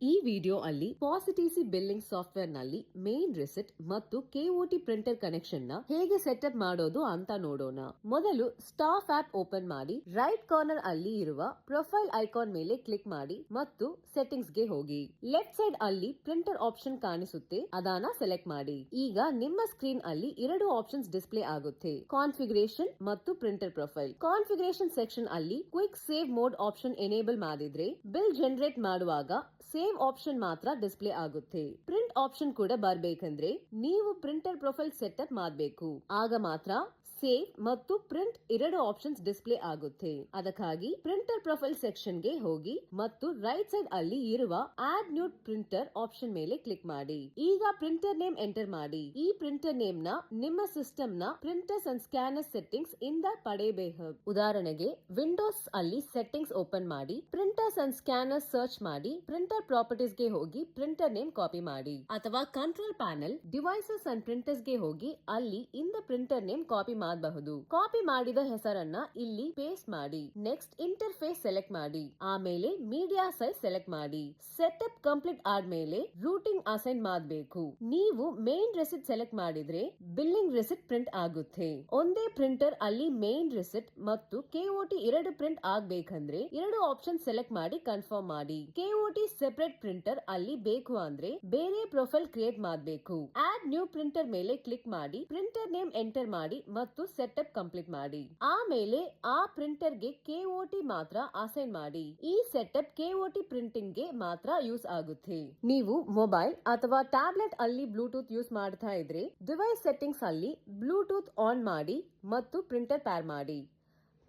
ಈ ವಿಡಿಯೋ ಅಲ್ಲಿ ಪಾಸಿಟಿಸಿ billing software ನಲ್ಲಿ ಮೇನ್ ರಿಸಿಟ್ ಮತ್ತು ಕೆಒಟಿ ಪ್ರಿಂಟರ್ ಕನೆಕ್ಷನ್ ನ ಹೇಗೆ ಸೆಟಪ್ ಮಾಡೋದು ಅಂತ ನೋಡೋಣ. ಮೊದಲು ಸ್ಟಾಫ್ ಆಪ್ ಓಪನ್ ಮಾಡಿ ರೈಟ್ ಕಾರ್ನರ್ ಅಲ್ಲಿ ಇರುವ ಪ್ರೊಫೈಲ್ ಐಕಾನ್ ಮೇಲೆ ಕ್ಲಿಕ್ ಮಾಡಿ ಮತ್ತು ಸೆಟ್ಟಿಂಗ್ಸ್ ಗೆ ಹೋಗಿ. ಲೆಫ್ಟ್ ಸೈಡ್ ಅಲ್ಲಿ ಪ್ರಿಂಟರ್ ಆಪ್ಷನ್ ಕಾಣಿಸುತ್ತೆ, ಅದನ್ನ ಸೆಲೆಕ್ಟ್ ಮಾಡಿ. ಈಗ ನಿಮ್ಮ ಸ್ಕ್ರೀನ್ ಅಲ್ಲಿ ಎರಡು ಆಪ್ಷನ್ಸ್ ಡಿಸ್ಪ್ಲೇ ಆಗುತ್ತೆ, ಕಾನ್ಫಿಗರೇಷನ್ ಮತ್ತು ಪ್ರಿಂಟರ್ ಪ್ರೊಫೈಲ್. ಕಾನ್ಫಿಗರೇಷನ್ ಸೆಕ್ಷನ್ ಅಲ್ಲಿ quick save mode option enable ಮಾಡಿದ್ರೆ ಬಿಲ್ ಜನರೇಟ್ ಮಾಡುವಾಗ ಸೇವ್ ಆಪ್ಷನ್ ಮಾತ್ರ ಡಿಸ್ಪ್ಲೇ ಆಗುತ್ತೆ. ಪ್ರಿಂಟ್ ಆಪ್ಷನ್ ಕೂಡ ಬರ್ಬೇಕಂದ್ರೆ ನೀವು ಪ್ರಿಂಟರ್ ಪ್ರೊಫೈಲ್ ಸೆಟಪ್ ಮಾಡಬೇಕು, ಆಗ ಮಾತ್ರ ಸೇವ್ ಮತ್ತು ಪ್ರಿಂಟ್ ಎರಡು ಆಪ್ಷನ್ಸ್ ಡಿಸ್ಪ್ಲೇ ಆಗುತ್ತೆ. ಅದಕ್ಕಾಗಿ ಪ್ರಿಂಟರ್ ಪ್ರೊಫೈಲ್ ಸೆಕ್ಷನ್ ಗೆ ಹೋಗಿ ಮತ್ತು ರೈಟ್ ಸೈಡ್ ಅಲ್ಲಿ ಇರುವ ಆಡ್ ನ್ಯೂ ಪ್ರಿಂಟರ್ ಆಪ್ಷನ್ ಮೇಲೆ ಕ್ಲಿಕ್ ಮಾಡಿ. ಈಗ ಪ್ರಿಂಟರ್ ನೇಮ್ ಎಂಟರ್ ಮಾಡಿ. ಈ ಪ್ರಿಂಟರ್ ನೇಮ್ ನ ನಿಮ್ಮ ಸಿಸ್ಟಮ್ ನ ಪ್ರಿಂಟರ್ಸ್ ಅಂಡ್ ಸ್ಕ್ಯಾನರ್ ಸೆಟ್ಟಿಂಗ್ಸ್ ಇಂದ ಪಡೆಯಬೇಕು. ಉದಾಹರಣೆಗೆ ವಿಂಡೋಸ್ ಅಲ್ಲಿ ಸೆಟ್ಟಿಂಗ್ಸ್ ಓಪನ್ ಮಾಡಿ ಪ್ರಿಂಟರ್ಸ್ ಅಂಡ್ ಸ್ಕ್ಯಾನರ್ ಸರ್ಚ್ ಮಾಡಿ ಪ್ರಿಂಟರ್ ಪ್ರಾಪರ್ಟೀಸ್ ಗೆ ಹೋಗಿ ಪ್ರಿಂಟರ್ ನೇಮ್ ಕಾಪಿ ಮಾಡಿ. ಅಥವಾ control panel devices and printers ಗೆ ಹೋಗಿ ಅಲ್ಲಿ ಇಂದ ಪ್ರಿಂಟರ್ ನೇಮ್ ಕಾಪಿ ಮಾಡಬಹುದು. ಕಾಪಿ ಮಾಡಿದ ಹೆಸರನ್ನ ಇಲ್ಲಿ ಪೇಸ್ಟ್ ಮಾಡಿ. ನೆಕ್ಸ್ಟ್ ಇಂಟರ್ಫೇಸ್ ಸೆಲೆಕ್ಟ್ ಮಾಡಿ, ಆಮೇಲೆ ಮೀಡಿಯಾ ಸೈಜ್ ಸೆಲೆಕ್ಟ್ ಮಾಡಿ. ಸೆಟಪ್ ಕಂಪ್ಲೀಟ್ ಆದ್ಮೇಲೆ ರೂಟಿಂಗ್ ಅಸೈನ್ ಮಾಡಬೇಕು. ನೀವು ಮೇನ್ ರೆಸಿಟ್ ಸೆಲೆಕ್ಟ್ ಮಾಡಿದ್ರೆ ಬಿಲ್ಲಿಂಗ್ ರೆಸಿಟ್ ಪ್ರಿಂಟ್ ಆಗುತ್ತೆ. ಒಂದೇ ಪ್ರಿಂಟರ್ ಅಲ್ಲಿ ಮೇನ್ ರೆಸಿಟ್ ಮತ್ತು ಕೆಒಟಿ ಎರಡು ಪ್ರಿಂಟ್ ಆಗ್ಬೇಕಂದ್ರೆ ಎರಡು ಆಪ್ಷನ್ ಸೆಲೆಕ್ಟ್ ಮಾಡಿ ಕನ್ಫರ್ಮ್ ಮಾಡಿ. ಕೆಒಟಿ ಸೆಪರೇಟ್ ಪ್ರಿಂಟರ್ ಅಲ್ಲಿ ಬೇಕು ಅಂದ್ರೆ ಬೇರೆ ಪ್ರೊಫೈಲ್ ಕ್ರಿಯೇಟ್ ಮಾಡಬೇಕು. ಆಡ್ ನ್ಯೂ ಪ್ರಿಂಟರ್ ಮೇಲೆ ಕ್ಲಿಕ್ ಮಾಡಿ ಪ್ರಿಂಟರ್ ನೇಮ್ ಎಂಟರ್ ಮಾಡಿ ಮತ್ತು ಸೆಟಪ್ ಕಂಪ್ಲೀಟ್ ಮಾಡಿ. ಆಮೇಲೆ ಆ ಪ್ರಿಂಟರ್ ಗೆ ಕೆಒಟಿ ಮಾತ್ರ ಅಸೈನ್ ಮಾಡಿ. ಈ ಸೆಟಪ್ ಕೆಒಟಿ ಪ್ರಿಂಟಿಂಗ್ ಗೆ ಮಾತ್ರ ಯೂಸ್ ಆಗುತ್ತೆ. ನೀವು ಮೊಬೈಲ್ ಅಥವಾ ಟ್ಯಾಬ್ಲೆಟ್ ಅಲ್ಲಿ ಬ್ಲೂಟೂತ್ ಯೂಸ್ ಮಾಡ್ತಾ ಇದ್ರೆ ಡಿವೈಸ್ ಸೆಟ್ಟಿಂಗ್ಸ್ ಅಲ್ಲಿ ಬ್ಲೂಟೂತ್ ಆನ್ ಮಾಡಿ ಮತ್ತು ಪ್ರಿಂಟರ್ ಪೇರ್ ಮಾಡಿ.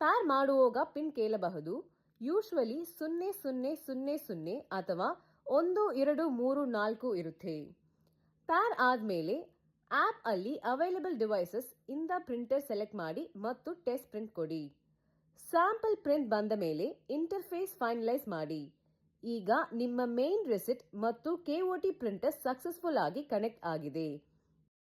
ಪೇರ್ ಮಾಡುವಾಗ ಪಿನ್ ಕೇಳಬಹುದು. ಯೂಶುವಲಿ 0000 ಅಥವಾ 1234 ಇರುತ್ತೆ. ಪೇರ್ ಆದ್ಮೇಲೆ ಆಪ್ ಅಲ್ಲಿ ಅವೈಲೇಬಲ್ ಡಿವೈಸಸ್ ಇಂದ ಪ್ರಿಂಟರ್ ಸೆಲೆಕ್ಟ್ ಮಾಡಿ ಮತ್ತು ಟೆಸ್ಟ್ ಪ್ರಿಂಟ್ ಕೊಡಿ. ಸ್ಯಾಂಪಲ್ ಪ್ರಿಂಟ್ ಬಂದ ಮೇಲೆ ಇಂಟರ್ಫೇಸ್ ಫೈನಲೈಸ್ ಮಾಡಿ. ಈಗ ನಿಮ್ಮ ಮೇನ್ ರೆಸಿಟ್ ಮತ್ತು ಕೆಒಟಿ ಪ್ರಿಂಟರ್ ಸಕ್ಸಸ್ಫುಲ್ ಆಗಿ ಕನೆಕ್ಟ್ ಆಗಿದೆ.